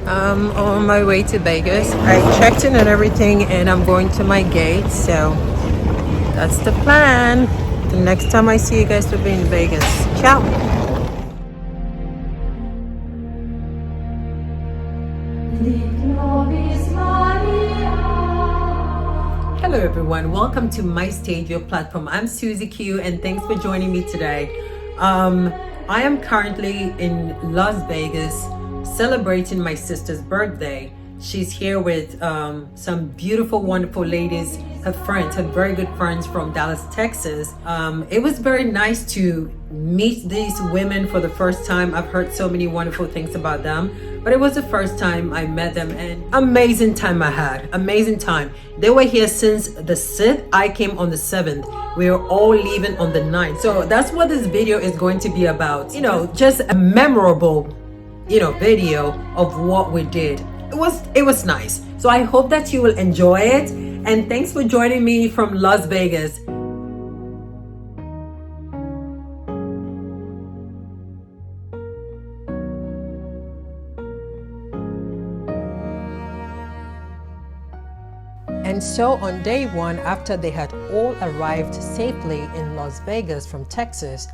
I'm on my way to Vegas. I checked in and everything, and I'm going to my gate. So that's the plan. The next time I see you guys will be in Vegas. Ciao. Hello everyone, welcome to my stage, your platform. I'm Susie Q, and thanks for joining me today. I am currently in Las Vegas celebrating my sister's birthday. She's here with some beautiful, wonderful ladies, her friends, her very good friends from Dallas, Texas. It was very nice to meet these women for the first time. I've heard so many wonderful things about them, but it was the first time I met them, and amazing time I had. Amazing time. They were here since the 6th. I came on the 7th. We were all leaving on the 9th. So that's what this video is going to be about. You know, just a memorable, video of what we did. It was nice. So I hope that you will enjoy it. And thanks for joining me from Las Vegas. And so on day one, after they had all arrived safely in Las Vegas from Texas,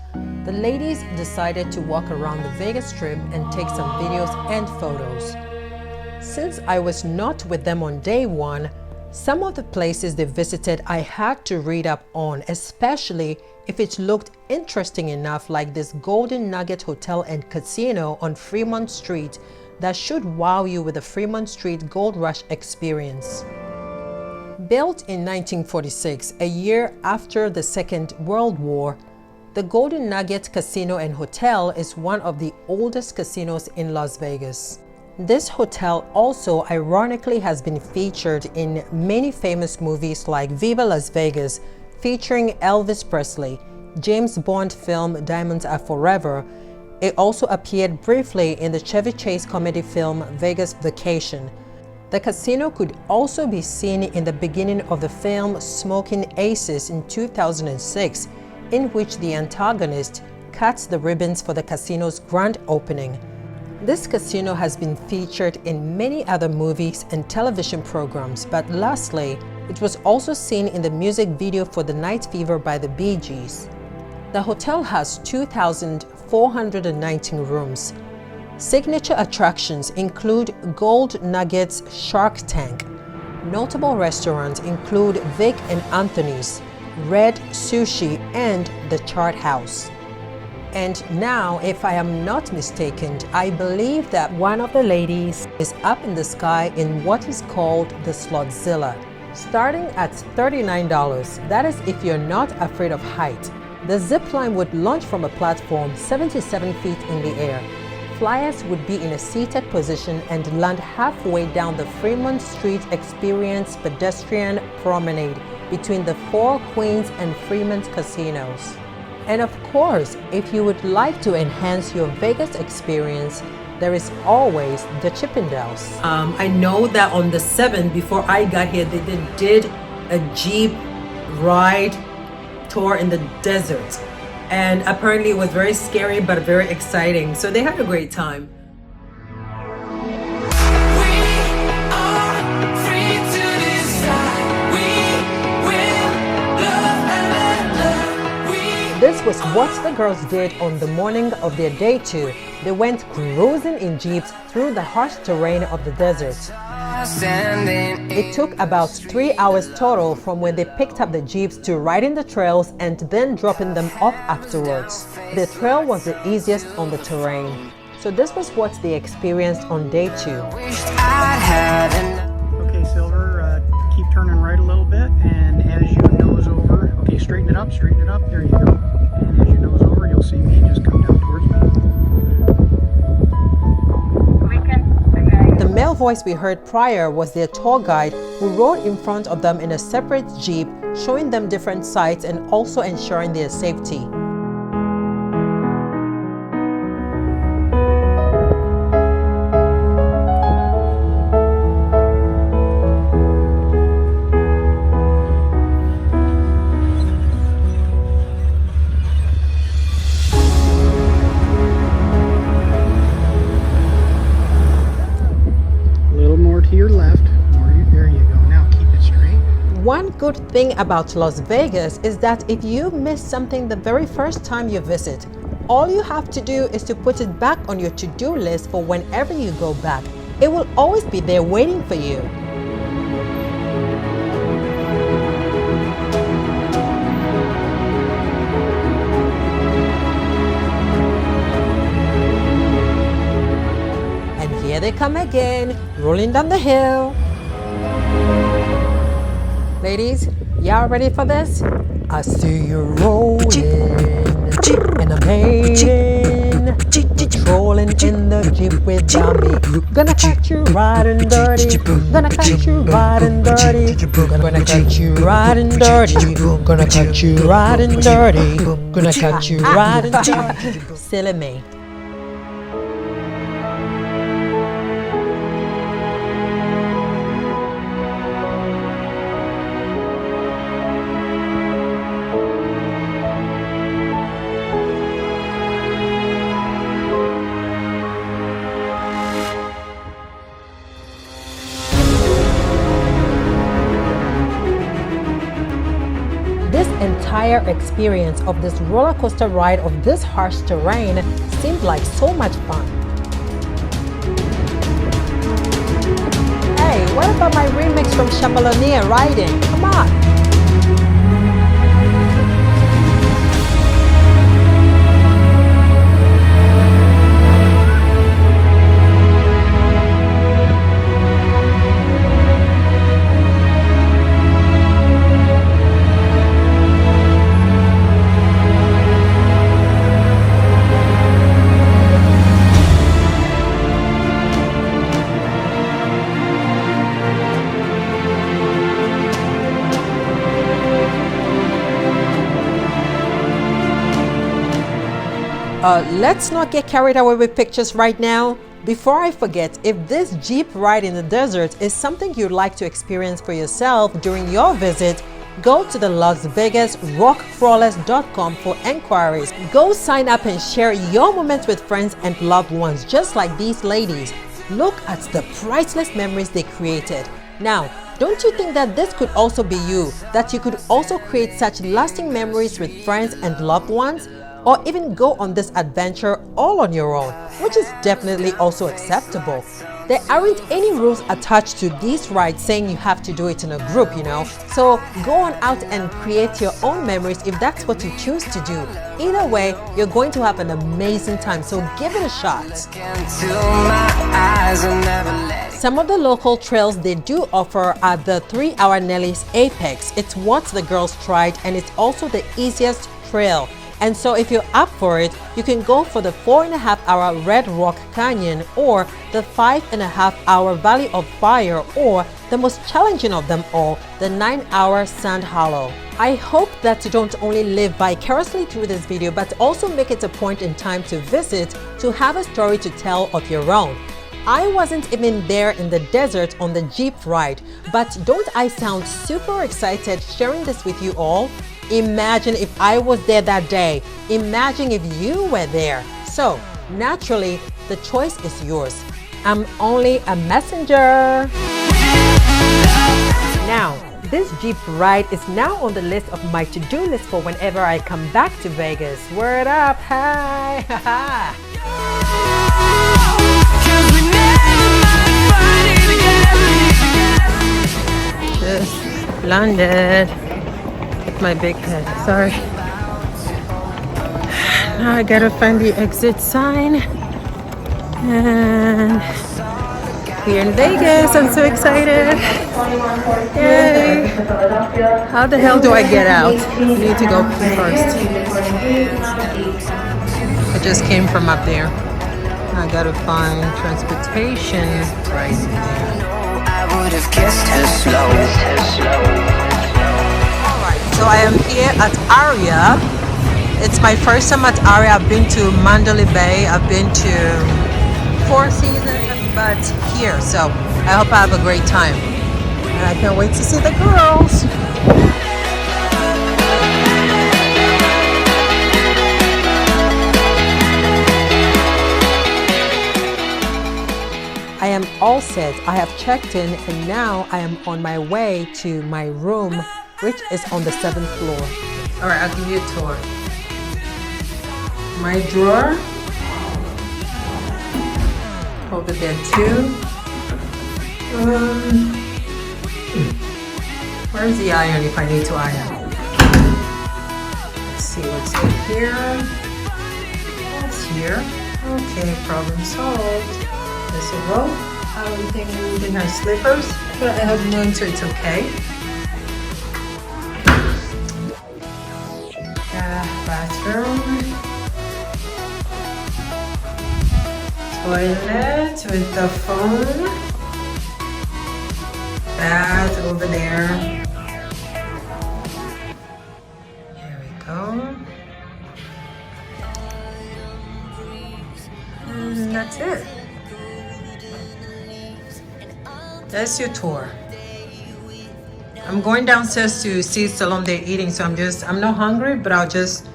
the ladies decided to walk around the Vegas Strip and take some videos and photos. Since I was not with them on day one, some of the places they visited I had to read up on, especially if it looked interesting enough, like this Golden Nugget Hotel and Casino on Fremont Street that should wow you with the Fremont Street Gold Rush experience. Built in 1946, a year after the Second World War, the Golden Nugget Casino and Hotel is one of the oldest casinos in Las Vegas. This hotel also ironically has been featured in many famous movies like Viva Las Vegas, featuring Elvis Presley, James Bond film Diamonds Are Forever. It also appeared briefly in the Chevy Chase comedy film Vegas Vacation. The casino could also be seen in the beginning of the film Smoking Aces in 2006, in which the antagonist cuts the ribbons for the casino's grand opening. This casino has been featured in many other movies and television programs, but lastly, it was also seen in the music video for The Night Fever by the Bee Gees. The hotel has 2,419 rooms. Signature attractions include Gold Nugget's Shark Tank. Notable restaurants include Vic and Anthony's, Red Sushi, and the Chart House. And now, if I am not mistaken, I believe that one of the ladies is up in the sky in what is called the SlotZilla, starting at $39. That is if you're not afraid of height. The zip line would launch from a platform 77 feet in the air. Flyers would be in a seated position and land halfway down the Fremont Street Experience pedestrian promenade between the Four Queens and Fremont casinos. And of course, if you would like to enhance your Vegas experience, there is always the Chippendales. I know that on the 7th, before I got here, they did a Jeep ride tour in the desert. And apparently it was very scary, but very exciting. So they had a great time. This was what the girls did on the morning of their day two. They went cruising in jeeps through the harsh terrain of the desert. It took about 3 hours total from when they picked up the jeeps to riding the trails and then dropping them off afterwards. The trail was the easiest on the terrain. So this was what they experienced on day two. Okay, Silver, keep turning right a little bit, and as you nose over, okay, straighten it up, there you go. And as you nose over, you'll see me just come down towards me. The male voice we heard prior was their tour guide, who rode in front of them in a separate jeep, showing them different sites and also ensuring their safety. good thing about Las Vegas is that if you miss something the very first time you visit, all you have to do is to put it back on your to-do list for whenever you go back. It will always be there waiting for you. And here they come again, rolling down the hill. Ladies, y'all ready for this? I see you rolling. And I'm hating, trolling in the Jeep without me. Gonna catch you riding dirty. Gonna catch you riding dirty. Gonna catch you riding dirty. Gonna catch you riding dirty. Gonna catch you riding dirty. Silly me. This entire experience of this roller coaster ride of this harsh terrain seemed like so much fun. Hey, what about my remix from Chamalonia riding? Come on! Let's not get carried away with pictures right now. Before I forget, if this Jeep ride in the desert is something you'd like to experience for yourself during your visit, go to the Las Vegas rockcrawlers.com for enquiries. Go sign up and share your moments with friends and loved ones just like these ladies. Look at the priceless memories they created. Now, don't you think that this could also be you? That you could also create such lasting memories with friends and loved ones? Or even go on this adventure all on your own, which is definitely also acceptable. There aren't any rules attached to these rides saying you have to do it in a group, you know. So go on out and create your own memories if that's what you choose to do. Either way, you're going to have an amazing time, so give it a shot. Some of the local trails they do offer are the 3-hour Nelly's Apex. It's what the girls tried, and it's also the easiest trail. And so if you're up for it, you can go for the 4.5-hour Red Rock Canyon or the 5.5-hour Valley of Fire, or the most challenging of them all, the 9-hour Sand Hollow. I hope that you don't only live vicariously through this video, but also make it a point in time to visit to have a story to tell of your own. I wasn't even there in the desert on the Jeep ride, but don't I sound super excited sharing this with you all? Imagine if I was there that day. Imagine if you were there. So, naturally, the choice is yours. I'm only a messenger. Now, this Jeep ride is now on the list of my to-do list for whenever I come back to Vegas. Word up, hi! Just landed. My big head, sorry. Now I gotta find the exit sign. And we're in Vegas, I'm so excited. Yay! How the hell do I get out? I need to go first. I just came from up there. I gotta find transportation right there. I would have kissed her slow. So I am here at Aria. It's my first time at Aria. I've been to Mandalay Bay. I've been to Four Seasons, but here. So I hope I have a great time. And I can't wait to see the girls. I am all set. I have checked in and now I am on my way to my room which is on the 7th floor. All right, I'll give you a tour. My drawer, over there too. Where's the iron if I need to iron? Let's see what's in here. What's here? Okay, problem solved. There's a rope. I don't think we even have slippers, but I have none, so it's okay. Bathroom. Toilet with the phone. Bath over there. Here we go. And that's it. That's your tour. I'm going downstairs to see Salon they're eating, so I'm not hungry, but I'll just,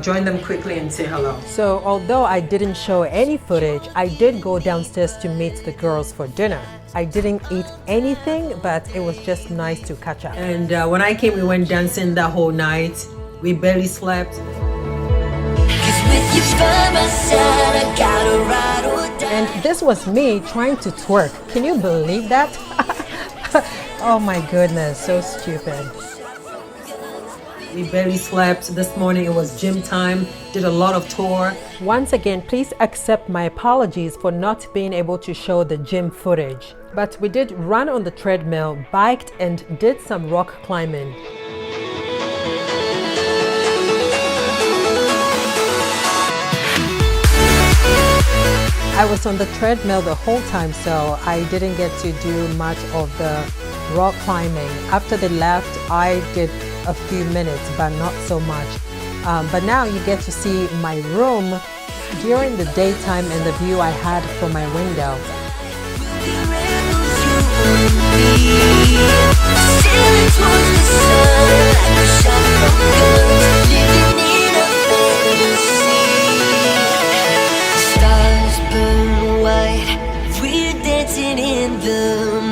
join them quickly and say hello. So although I didn't show any footage, I did go downstairs to meet the girls for dinner. I didn't eat anything, but it was just nice to catch up. And when I came, we went dancing the whole night. We barely slept. And this was me trying to twerk. Can you believe that? Oh my goodness, so stupid. We barely slept. This morning it was gym time, did a lot of tour. Once again, please accept my apologies for not being able to show the gym footage. But we did run on the treadmill, biked, and did some rock climbing. I was on the treadmill the whole time, so I didn't get to do much of the rock climbing. After they left, I did a few minutes, but not so much. But now you get to see my room during the daytime and the view I had from my window. Stars burn white, we're dancing in the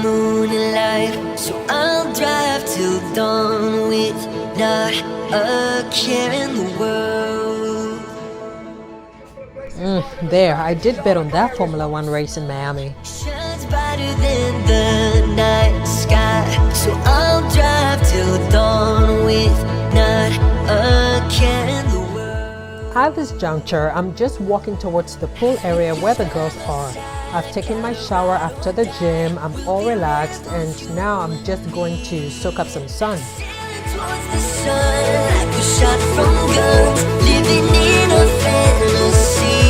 moonlight. So I'll drive till dawn with not a care in the world. There, I did bet on that Formula One race in Miami. Shines brighter than the night sky. So I'll drive till dawn with not a care in the world. At this juncture, I'm just walking towards the pool area where the girls are. I've taken my shower after the gym, I'm all relaxed, and now I'm just going to soak up some sun. Towards the sun, like a shot from guns, living in a fantasy.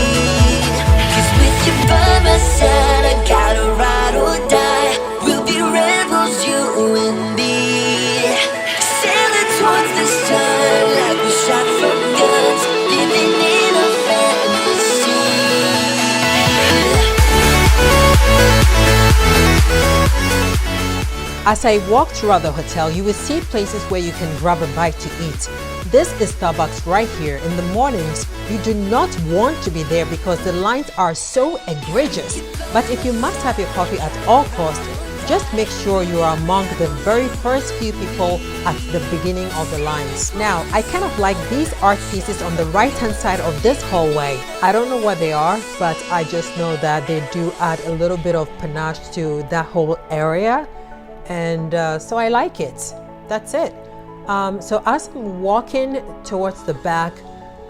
'Cause with you by my side, I gotta ride or die. We'll be rebels, you and me. Sailing towards the sun, like a shot from guns, living in a fantasy. As I walk throughout the hotel, you will see places where you can grab a bite to eat. This is Starbucks right here. In the mornings, you do not want to be there because the lines are so egregious. But if you must have your coffee at all costs, just make sure you are among the very first few people at the beginning of the lines. Now, I kind of like these art pieces on the right-hand side of this hallway. I don't know what they are, but I just know that they do add a little bit of panache to that whole area. And so I like it. That's it. So as I'm walking towards the back,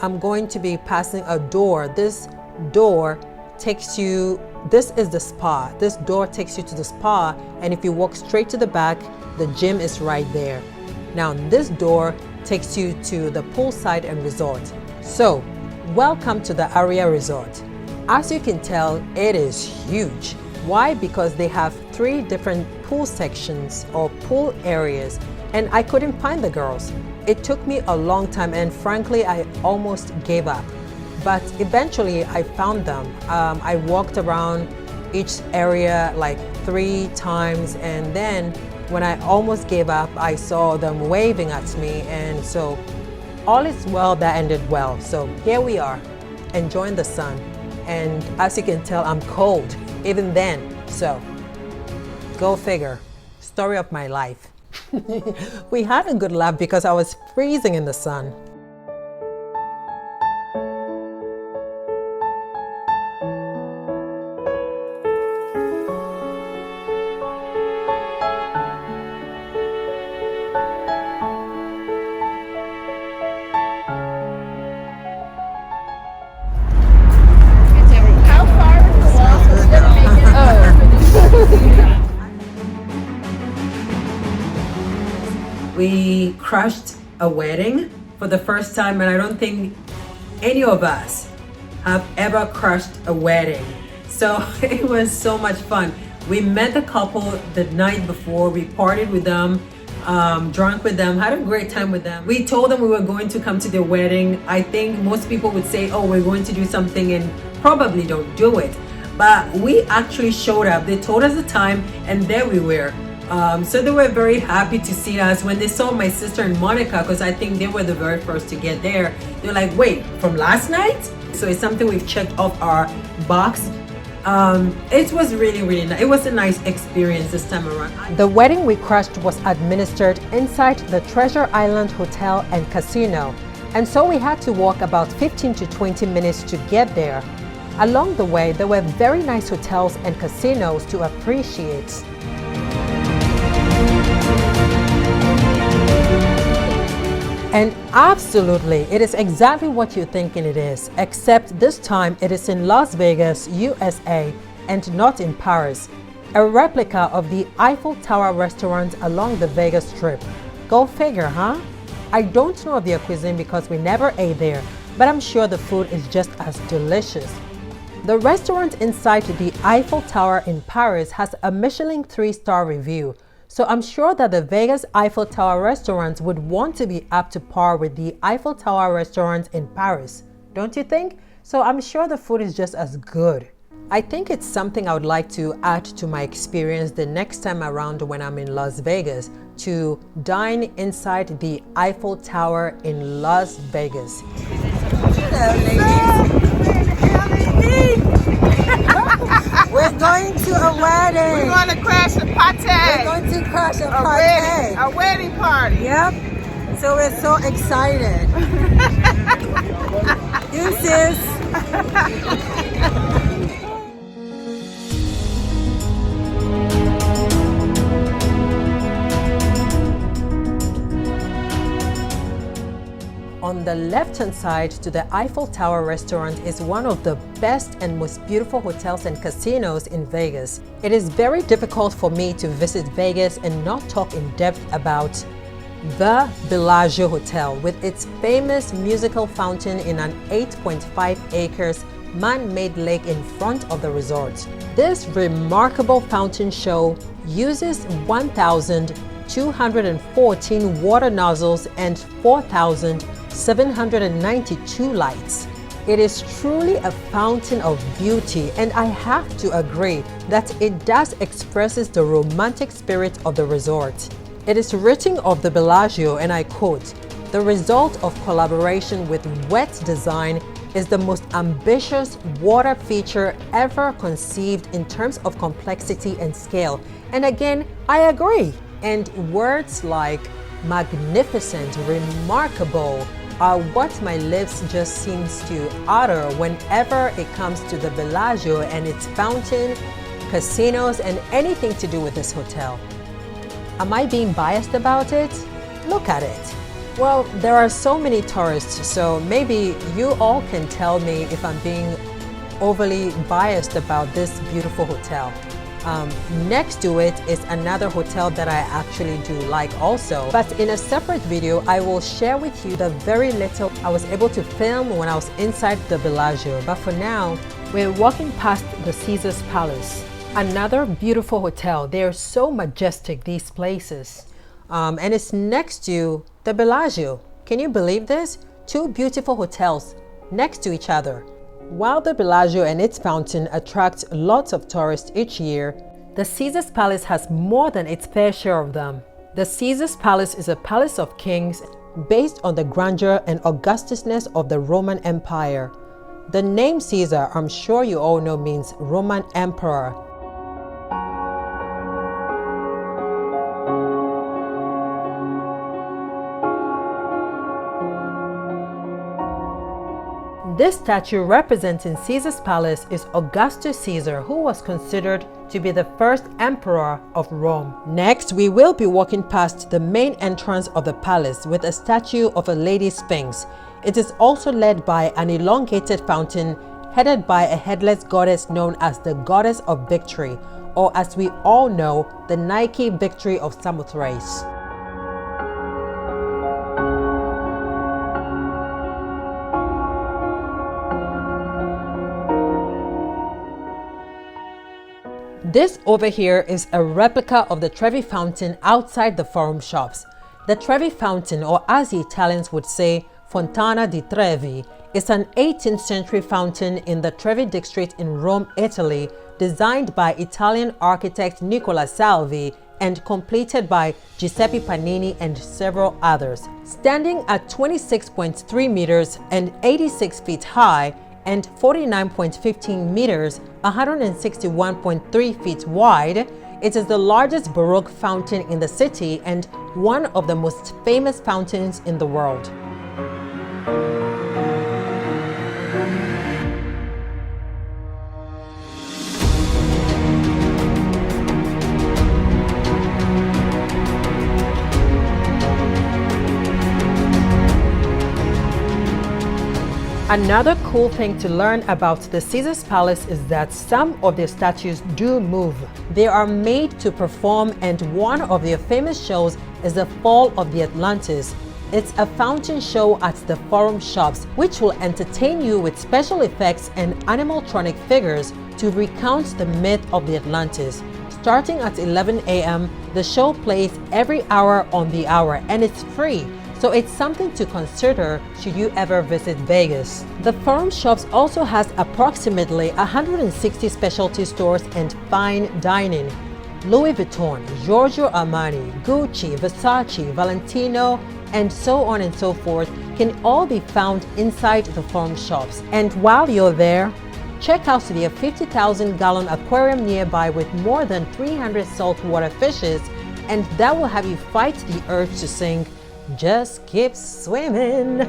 I'm going to be passing a door. This door takes you, this is the spa. This door takes you to the spa, and if you walk straight to the back, the gym is right there. Now this door takes you to the poolside and resort. So welcome to the Aria Resort. As you can tell, it is huge. Why? Because they have 3 different pool sections or pool areas, and I couldn't find the girls. It took me a long time, and frankly, I almost gave up. But eventually, I found them. I walked around each area like 3 times, and then when I almost gave up, I saw them waving at me, and so all is well that ended well. So here we are, enjoying the sun. And as you can tell, I'm cold even then. So go figure. Story of my life. We had a good laugh because I was freezing in the sun. How far is the walk? We're gonna make it. We crashed a wedding for the first time, and I don't think any of us have ever crashed a wedding. So it was so much fun. We met the couple the night before, we partied with them, drank with them, had a great time with them. We told them we were going to come to their wedding. I think most people would say, oh, we're going to do something, and probably don't do it. But we actually showed up. They told us the time, and there we were. So they were very happy to see us. When they saw my sister and Monica, because I think they were the very first to get there, they're like, wait, from last night? So it's something we've checked off our box. It was really nice. It was a nice experience this time around. The wedding we crashed was administered inside the Treasure Island Hotel and Casino, and so we had to walk about 15 to 20 minutes to get there. Along the way, there were very nice hotels and casinos to appreciate. And absolutely, it is exactly what you're thinking it is, except this time it is in Las Vegas, USA, and not in Paris. A replica of the Eiffel Tower restaurant along the Vegas Strip. Go figure, huh? I don't know of their cuisine because we never ate there, but I'm sure the food is just as delicious. The restaurant inside the Eiffel Tower in Paris has a Michelin 3-star review. So I'm sure that the Vegas Eiffel Tower restaurants would want to be up to par with the Eiffel Tower restaurants in Paris, don't you think? So I'm sure the food is just as good. I think it's something I would like to add to my experience the next time around when I'm in Las Vegas, to dine inside the Eiffel Tower in Las Vegas. Hello, ladies. We're going to a wedding. We're going to crash a party. We're going to crash a party. A wedding party. Yep. So we're so excited. Deuces. On the left-hand side to the Eiffel Tower restaurant is one of the best and most beautiful hotels and casinos in Vegas. It is very difficult for me to visit Vegas and not talk in depth about the Bellagio Hotel with its famous musical fountain in an 8.5 acres man-made lake in front of the resort. This remarkable fountain show uses 1,214 water nozzles and 4,792 lights. It is truly a fountain of beauty, and I have to agree that it does expresses the romantic spirit of the resort. It is written of the Bellagio, and I quote, "The result of collaboration with Wet Design is the most ambitious water feature ever conceived in terms of complexity and scale." And again, I agree. And words like magnificent, remarkable are what my lips just seems to utter whenever it comes to the Bellagio and its fountain, casinos, and anything to do with this hotel. Am I being biased about it? Look at it. Well, there are so many tourists, so maybe you all can tell me if I'm being overly biased about this beautiful hotel. Next to it is another hotel that I actually do like also, but in a separate video I will share with you the very little I was able to film when I was inside the Bellagio. But for now, we're walking past the Caesar's Palace, another beautiful hotel. They're so majestic, these places, and it's next to the Bellagio. Can you believe this? Two beautiful hotels next to each other. While the Bellagio and its fountain attract lots of tourists each year, the Caesar's Palace has more than its fair share of them. The Caesar's Palace is a palace of kings based on the grandeur and augustness of the Roman Empire. The name Caesar, I'm sure you all know, means Roman Emperor. This statue representing Caesar's palace is Augustus Caesar, who was considered to be the first emperor of Rome. Next, we will be walking past the main entrance of the palace with a statue of a lady sphinx. It is also led by an elongated fountain headed by a headless goddess known as the Goddess of Victory, or as we all know, the Nike Victory of Samothrace. This over here is a replica of the Trevi Fountain outside the Forum shops. The Trevi Fountain, or as the Italians would say, Fontana di Trevi, is an 18th century fountain in the Trevi district in Rome, Italy, designed by Italian architect Nicola Salvi and completed by Giuseppe Panini and several others. Standing at 26.3 meters and 86 feet high, and 49.15 meters, 161.3 feet wide, it is the largest Baroque fountain in the city and one of the most famous fountains in the world. Another cool thing to learn about the Caesar's Palace is that some of their statues do move. They are made to perform, and one of their famous shows is the Fall of the Atlantis. It's a fountain show at the Forum shops, which will entertain you with special effects and animatronic figures to recount the myth of the Atlantis. Starting at 11 a.m., the show plays every hour on the hour, and it's free. So it's something to consider should you ever visit Vegas. The Forum Shops also has approximately 160 specialty stores and fine dining. Louis Vuitton, Giorgio Armani, Gucci, Versace, Valentino, and so on and so forth can all be found inside the Forum Shops. And while you're there, check out their 50,000-gallon aquarium nearby with more than 300 saltwater fishes, and that will have you fight the urge to sing "Just Keep Swimming."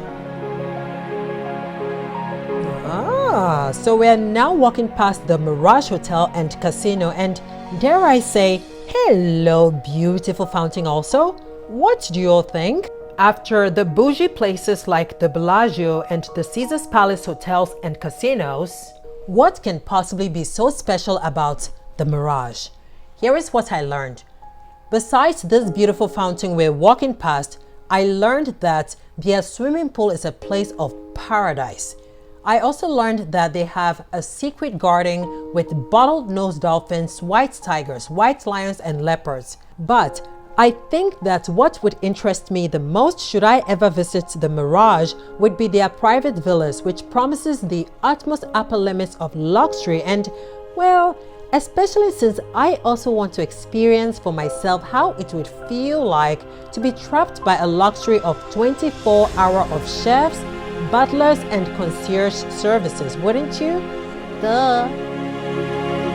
So we're now walking past the Mirage Hotel and Casino, and dare I say, hello beautiful fountain also. What do you all think? After the bougie places like the Bellagio and the Caesar's Palace hotels and casinos, what can possibly be so special about the Mirage? Here is what I learned. Besides this beautiful fountain we're walking past, I learned that their swimming pool is a place of paradise. I also learned that they have a secret garden with bottlenose dolphins, white tigers, white lions, and leopards. But I think that what would interest me the most should I ever visit the Mirage would be their private villas, which promises the utmost upper limits of luxury and, well, especially since I also want to experience for myself how it would feel like to be trapped by a luxury of 24-hour of chefs, butlers, and concierge services, wouldn't you? Duh!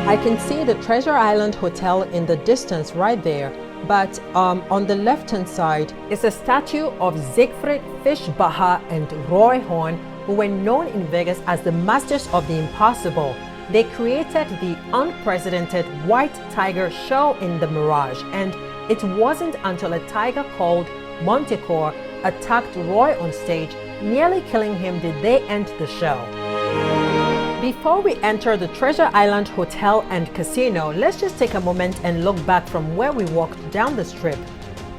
I can see the Treasure Island Hotel in the distance right there, but on the left-hand side is a statue of Siegfried Fischbacher and Roy Horn, who were known in Vegas as the masters of the impossible. They created the unprecedented White Tiger show in the Mirage, and it wasn't until a tiger called Montecore attacked Roy on stage, nearly killing him, did they end the show. Before we enter the Treasure Island Hotel and Casino, let's just take a moment and look back from where we walked down the strip.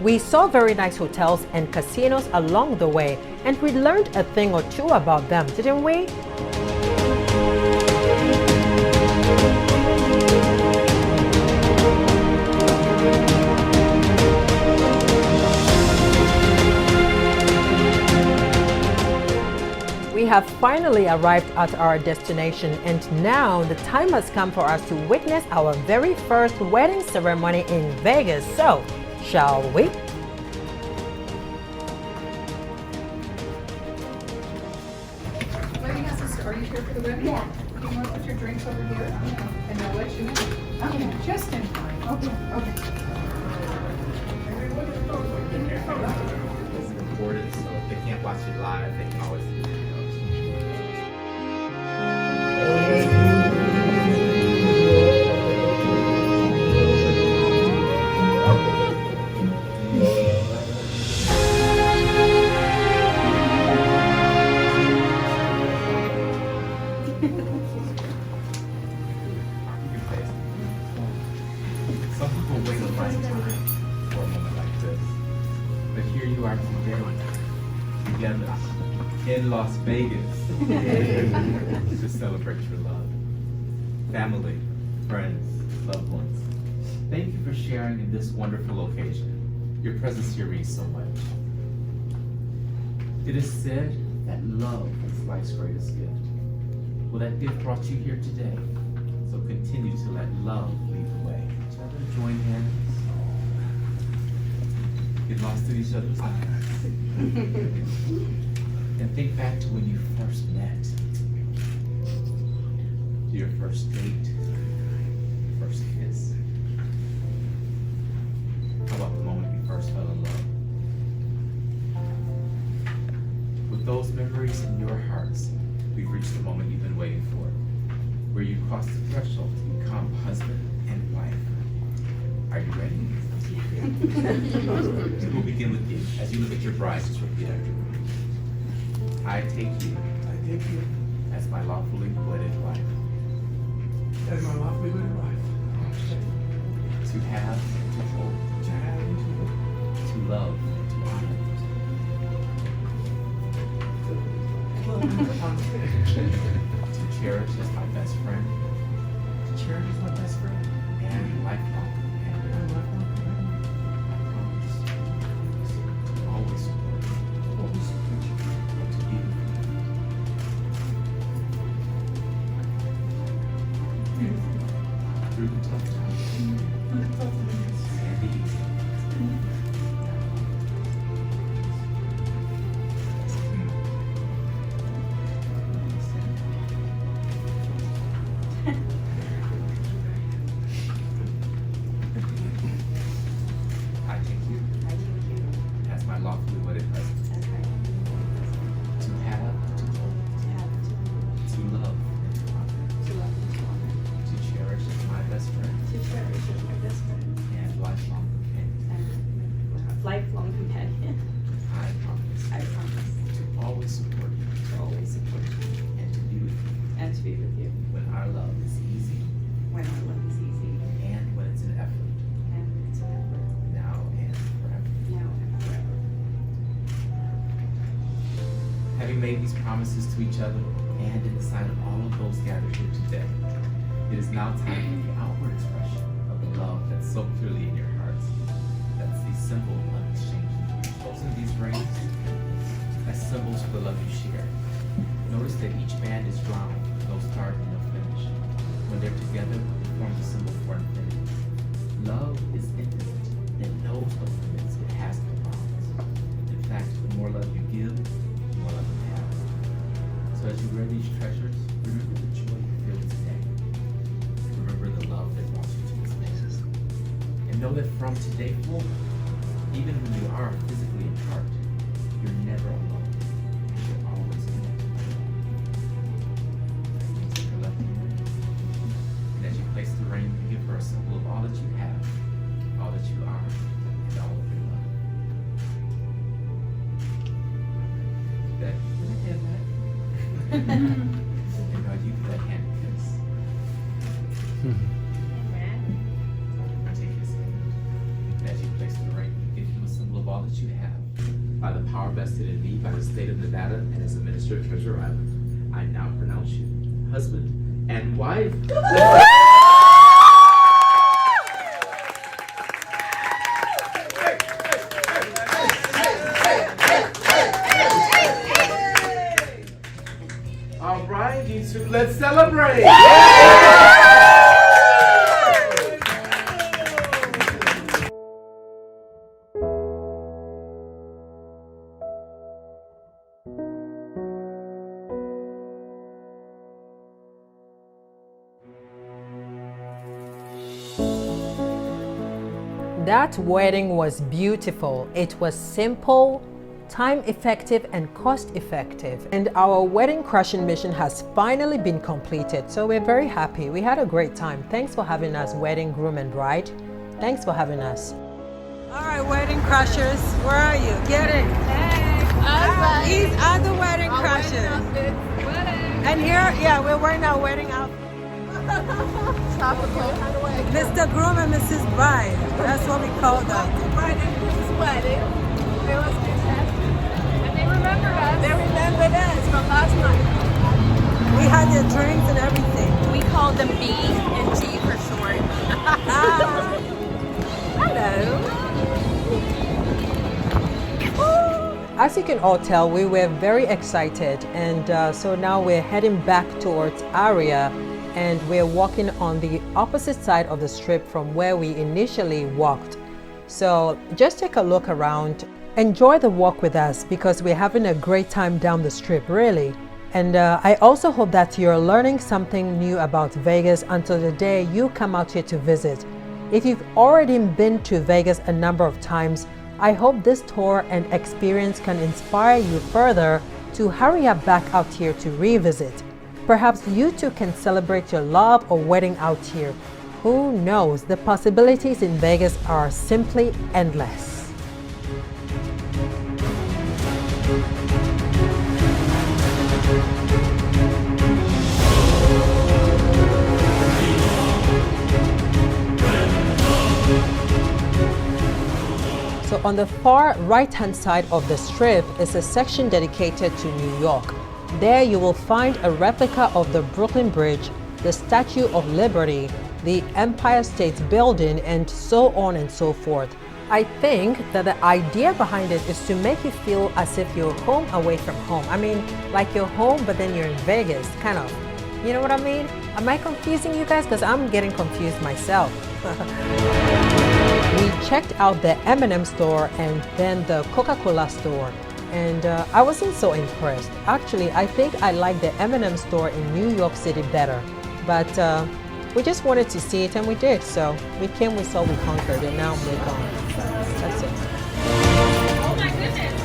We saw very nice hotels and casinos along the way, and we learned a thing or two about them, didn't we? We have finally arrived at our destination, and now the time has come for us to witness our very first wedding ceremony in Vegas. So, shall we? Wedding assistant, are you here for the wedding? Yeah. Do you want to put your drinks over here? And I'll let you in. Okay, just in time. Okay, okay. It's recorded, so if they can't watch it live, they can always see the videos. in Las Vegas to celebrate your love. Family, friends, loved ones, thank you for sharing in this wonderful occasion. Your presence here means so much. It is said that love is life's greatest gift. Well, that gift brought you here today, so continue to let love lead the way. Join hands. Get lost in each other's eyes. And think back to when you first met. To your first date, first kiss. How about the moment you first fell in love? With those memories in your hearts, we've reached the moment you've been waiting for, where you cross the threshold to become husband and wife. Are you ready? We'll begin with you. As you look at your bride, just repeat after me. I take you as my lawfully wedded wife. As my lawfully wedded wife. To have and to hold. To have and to hold. To love and to honor. To cherish as my best friend. To cherish as my best friend. And lifelong companion. And lifelong companion. I promise to always support you. Always support you. And to be with you. Through the tough times. And the easy. I take you as my lawfully wedded husband. To have, to hold, to love, and to honor. To cherish as my best friend. And lifelong companion. I promise to always support you. And to be with you. When our love is easy. And when it's an effort. Now and forever. Having made these promises to each other and in the sight of all of those gathered here today, it is now time for the outward expression of the love that's so clearly in your hearts. That's the simple, unexchanged. Chosen these rings as symbols for the love you share. Notice that each band is drawn, no start and no finish. When they're together, they form the symbol for infinity. Love is infinite. It knows no limits. It has no bounds. In fact, the more love you give, the more love you have. So as you wear these treasures, remember the joy you feel today. Remember the love that brought you to this place. And know that from today forward, even when you are physically apart, you're never alone. You're always connected. Take her left hand, and as you place the ring, you give her a symbol of all that you have, all that you are, and all of your love. That. And now you give that hand a kiss. Take his hand. And as you place the ring, you give him a symbol of all that you have. By the power vested in me by the state of Nevada and as a minister of Treasure Island, I now pronounce you husband and wife. All right, you two, let's celebrate. That wedding was beautiful. It was simple, time-effective, and cost-effective. And our wedding crashing mission has finally been completed, so we're very happy. We had a great time. Thanks for having us, wedding groom and bride. Thanks for having us. All right, wedding crashers, where are you? Get it. Hey. These are the wedding crashers. And here, yeah, we're wearing our wedding outfit. Mr. Groom and Mrs. Bride. That's what we call them. Bride and Mrs. Wedding. It was fantastic. And they remember remember us. They remembered us from last night. We had the drinks and everything. We called them B and G for short. Hello. As you can all tell, we were very excited, and so now we're heading back towards Aria, and we're walking on the opposite side of the strip from where we initially walked. So just take a look around. Enjoy the walk with us because we're having a great time down the strip, really. And I also hope that you're learning something new about Vegas until the day you come out here to visit. If you've already been to Vegas a number of times, I hope this tour and experience can inspire you further to hurry up back out here to revisit. Perhaps you too can celebrate your love or wedding out here. Who knows? The possibilities in Vegas are simply endless. So on the far right-hand side of the strip is a section dedicated to New York. There you will find a replica of the Brooklyn Bridge, the Statue of Liberty, the Empire State Building, and so on and so forth. I think that the idea behind it is to make you feel as if you're home away from home. I mean, like you're home, but then you're in Vegas, kind of. You know what I mean? Am I confusing you guys? Because I'm getting confused myself. We checked out the M&M store and then the Coca-Cola store, and I wasn't so impressed. Actually, I think I like the M&M store in New York City better, but we just wanted to see it and we did. So we came, we saw, we conquered, and now we're gone. That's it. Oh my goodness.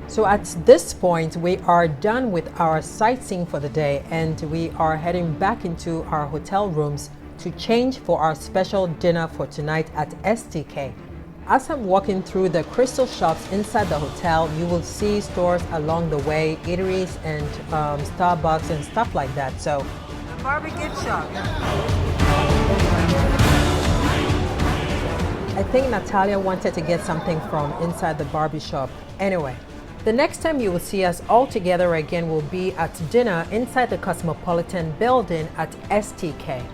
So at this point, we are done with our sightseeing for the day, and we are heading back into our hotel rooms to change for our special dinner for tonight at STK. As I'm walking through the crystal shops inside the hotel, you will see stores along the way, eateries and Starbucks and stuff like that. So, the Barbie gift shop. I think Natalia wanted to get something from inside the Barbie shop. Anyway, the next time you will see us all together again will be at dinner inside the Cosmopolitan building at STK.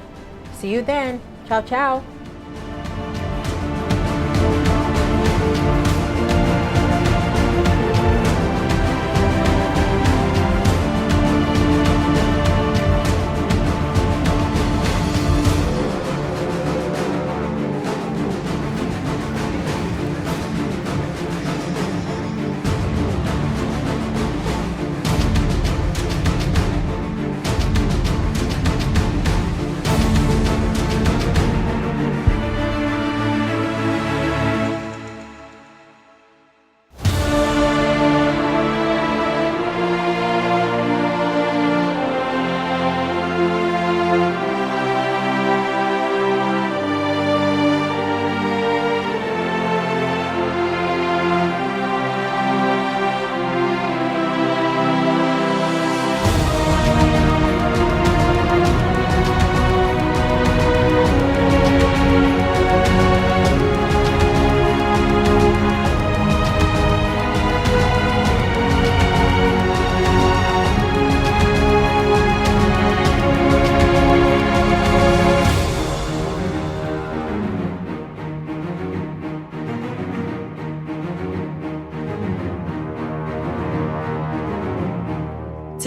See you then. Ciao, ciao.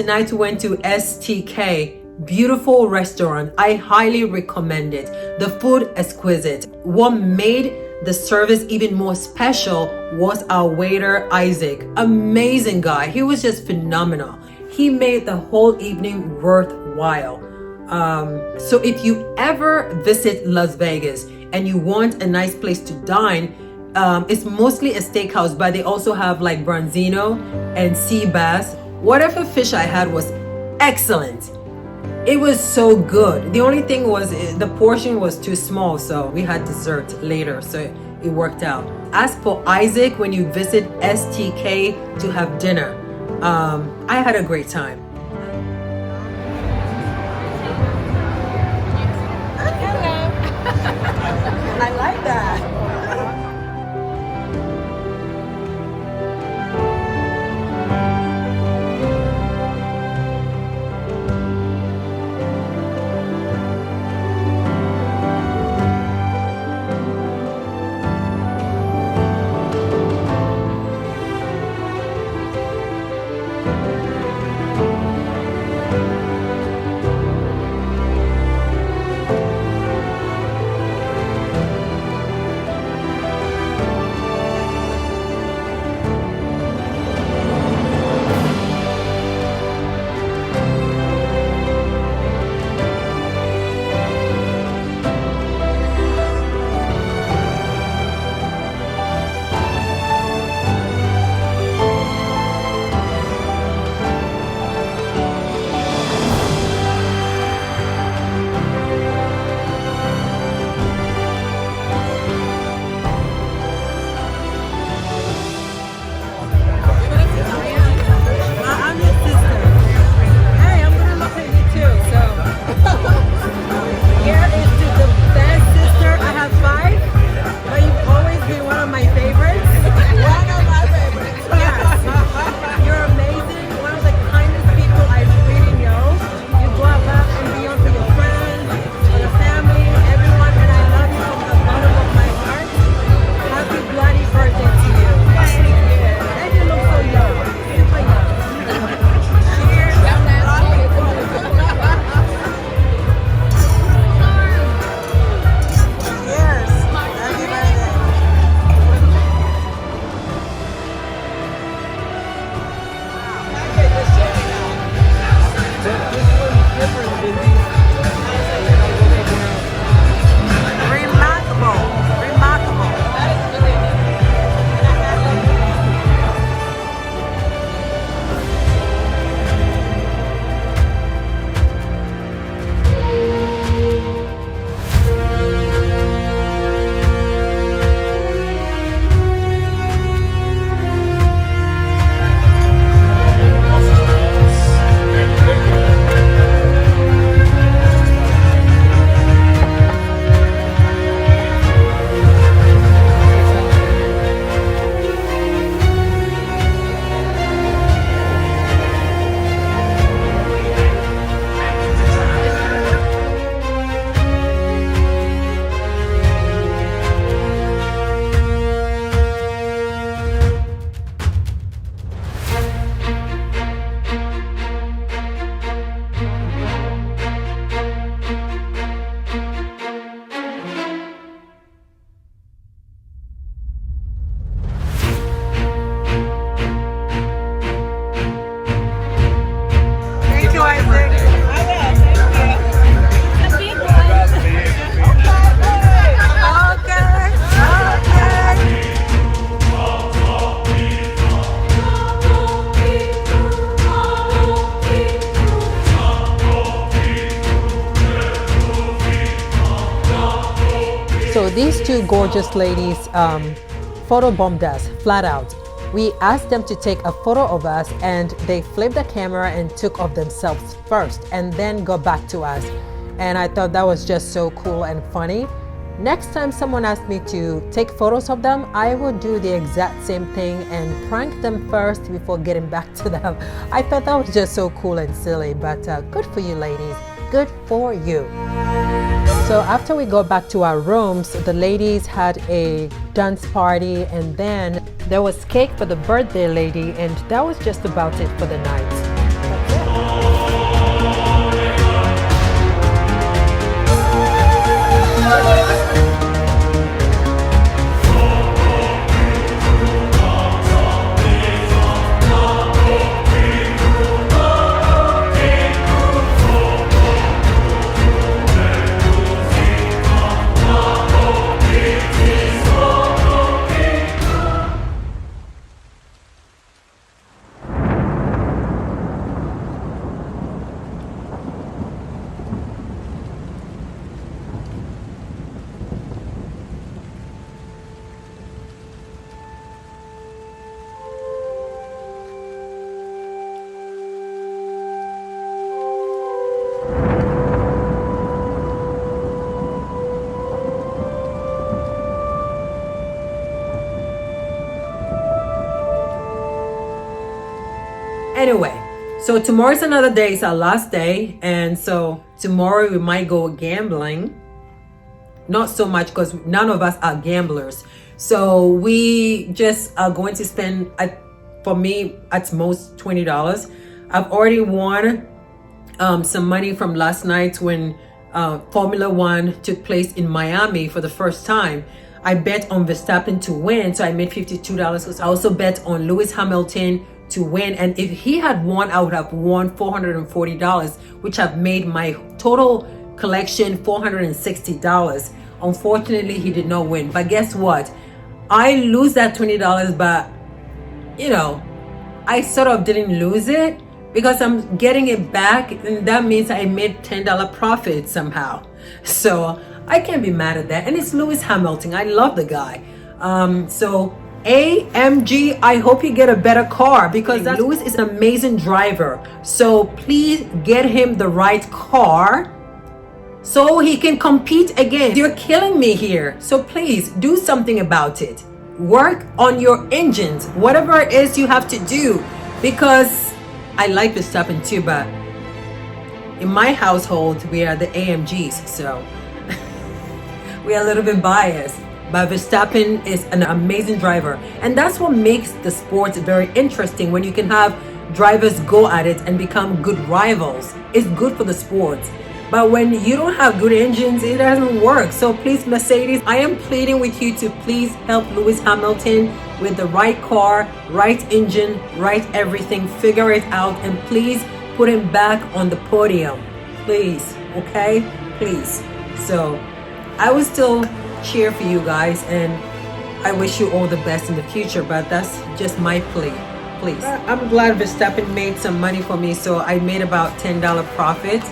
tonight we went to STK. Beautiful restaurant. I highly recommend it. The food exquisite. What made the service even more special was our waiter, Isaac. Amazing guy. He was just phenomenal. He made the whole evening worthwhile. So if you ever visit Las Vegas and you want a nice place to dine, it's mostly a steakhouse, but they also have like branzino and sea bass. Whatever fish I had was excellent. It was so good. The only thing was the portion was too small, so we had dessert later, so it worked out. As for Isaac, when you visit STK to have dinner, I had a great time. I like that. So these two gorgeous ladies photobombed us flat out. We asked them to take a photo of us and they flipped the camera and took of themselves first and then got back to us. And I thought that was just so cool and funny. Next time someone asks me to take photos of them, I will do the exact same thing and prank them first before getting back to them. I thought that was just so cool and silly, but good for you ladies, good for you. So after we got back to our rooms, the ladies had a dance party and then there was cake for the birthday lady, and that was just about it for the night. That's it. Anyway, so tomorrow's another day. It's our last day, and so tomorrow we might go gambling. Not so much because none of us are gamblers. So we just are going to spend, for me, at most $20. I've already won some money from last night when Formula One took place in Miami for the first time. I bet on Verstappen to win, so I made $52. I also bet on Lewis Hamilton to win, and if he had won, I would have won $440, which have made my total collection $460. Unfortunately, he did not win, but guess what? I lose that $20, but you know, I sort of didn't lose it because I'm getting it back, and that means I made $10 profit somehow. So I can't be mad at that. And it's Lewis Hamilton. I love the guy. So AMG, I hope you get a better car because Lewis is an amazing driver. So please get him the right car so he can compete again. You're killing me here. So please do something about it. Work on your engines, whatever it is you have to do, because I like Verstappen too, but in my household, we are the AMGs. So we are a little bit biased. But Verstappen is an amazing driver, and that's what makes the sport very interesting, when you can have drivers go at it and become good rivals. It's good for the sport. But when you don't have good engines, it doesn't work. So please, Mercedes, I am pleading with you to please help Lewis Hamilton with the right car, right engine, right everything. Figure it out, and please put him back on the podium. Please, okay? Please. So I will still cheer for you guys, and I wish you all the best in the future, but that's just my plea. Please. I'm glad Verstappen made some money for me, so I made about $10 profit.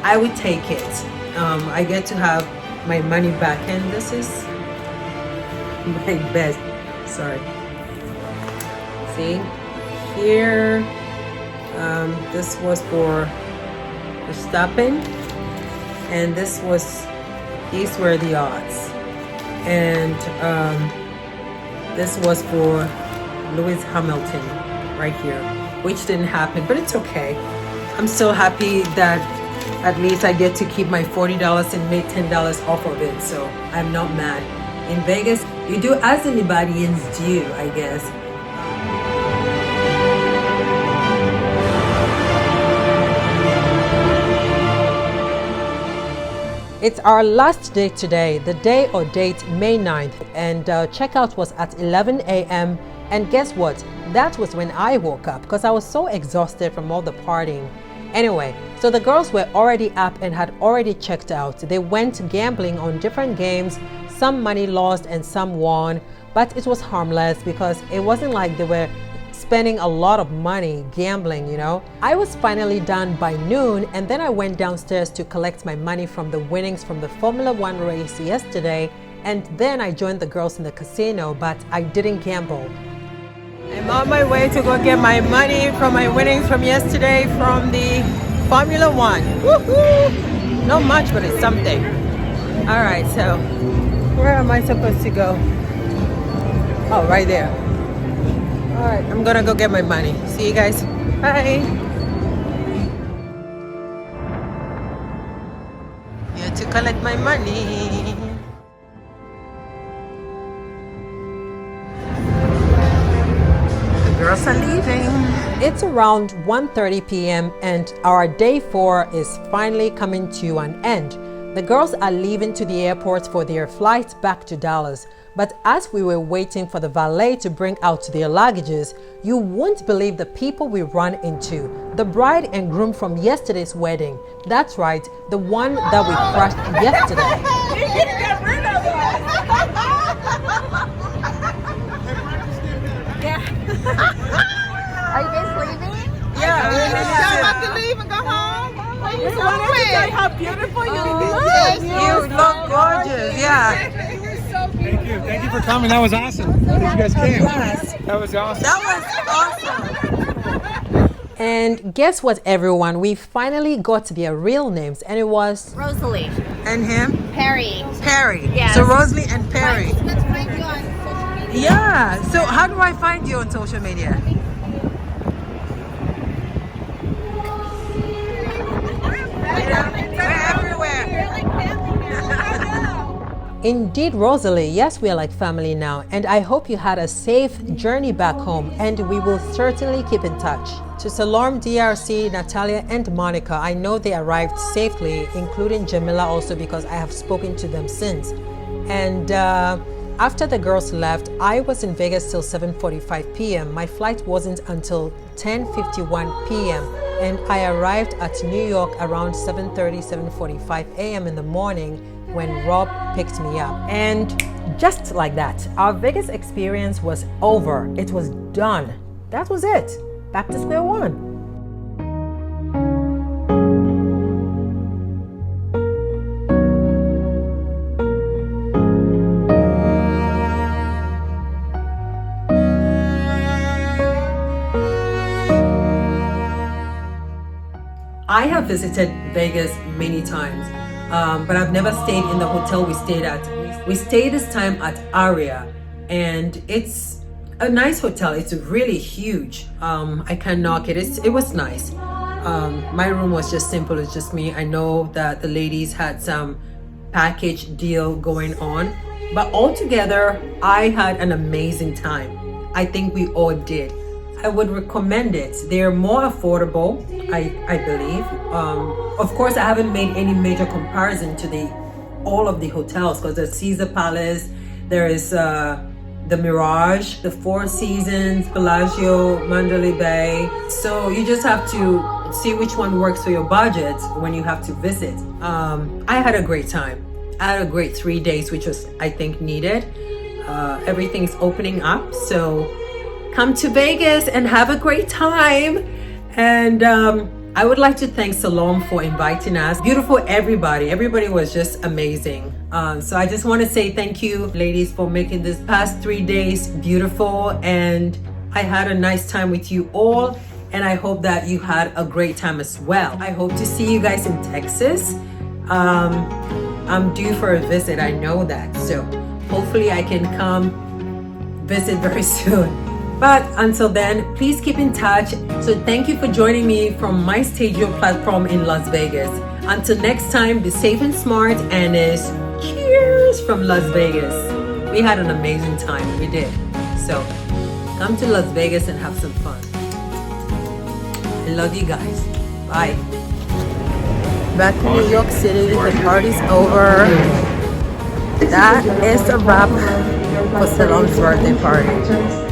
I would take it. I get to have my money back, and this is my best. Sorry. See here, this was for Verstappen, and these were the odds. And this was for Lewis Hamilton right here, which didn't happen, but it's okay. I'm so happy that at least I get to keep my $40 and make $10 off of it, so I'm not mad. In Vegas, you do as anybody's do, I guess. It's our last day today, the day or date May 9th, and checkout was at 11 a.m. And guess what? That was when I woke up because I was so exhausted from all the partying. Anyway, so the girls were already up and had already checked out. They went gambling on different games, some money lost and some won, but it was harmless because it wasn't like they were spending a lot of money gambling, you know. I was finally done by noon, and then I went downstairs to collect my money from the winnings from the Formula One race yesterday, and then I joined the girls in the casino, but I didn't gamble. I'm on my way to go get my money from my winnings from yesterday from the Formula One. Woohoo! Not much, but it's something. All right, so where am I supposed to go? Oh, right there. All right, I'm gonna go get my money. See you guys. Bye. Here to collect my money. The girls are leaving. It's around 1:30 p.m. and our day 4 is finally coming to an end. The girls are leaving to the airport for their flight back to Dallas. But as we were waiting for the valet to bring out their luggages, you won't believe the people we run into. The bride and groom from yesterday's wedding. That's right, the one that we crashed yesterday. Get rid of us. Are you guys leaving? Yeah. Y'all about to leave and go home? Why you so quick? How beautiful you You look gorgeous. Yeah. Thank you for coming. That was awesome. You guys came. That was awesome. That was awesome. And guess what, everyone? We finally got their real names, and it was Rosalie. And him? Perry. Perry. Yes. So Rosalie and Perry. Let's find you on social media. Yeah. So how do I find you on social media? We're everywhere. indeed Rosalie. Yes, we are like family now, and I hope you had a safe journey back home, and we will certainly keep in touch. To Salome, DRC, Natalia, and Monica, I know they arrived safely, including Jamila also, because I have spoken to them since. And after the girls left, I was in Vegas till 7:45 p.m. My flight wasn't until 10:51 p.m. and I arrived at New York around 7:30, 7:45 a.m. in the morning when Rob picked me up. And just like that, our Vegas experience was over. It was done. That was it. Back to square one. I have visited Vegas many times, but I've never stayed in the hotel we stayed at. We stayed this time at Aria, and it's a nice hotel. It's really huge. I can't knock it. It was nice. My room was just simple. It's just me. I know that the ladies had some package deal going on, but altogether, I had an amazing time. I think we all did. I would recommend it. They're more affordable, I believe. Of course, I haven't made any major comparison to all of the hotels, because there's Caesar Palace, there is the Mirage, the Four Seasons, Bellagio, Mandalay Bay. So you just have to see which one works for your budget when you have to visit. I had a great time. I had a great 3 days, which was, I think, needed. Everything's opening up, so come to Vegas and have a great time. And I would like to thank Salome for inviting us. Beautiful everybody. Everybody was just amazing. So I just want to say thank you, ladies, for making this past 3 days beautiful. And I had a nice time with you all. And I hope that you had a great time as well. I hope to see you guys in Texas. I'm due for a visit. I know that. So hopefully I can come visit very soon. But until then, please keep in touch. So thank you for joining me from my studio platform in Las Vegas. Until next time, be safe and smart, and cheers from Las Vegas. We had an amazing time. We did. So come to Las Vegas and have some fun. I love you guys. Bye. Back to New York City. The party's over. That is a wrap for Salome's birthday party.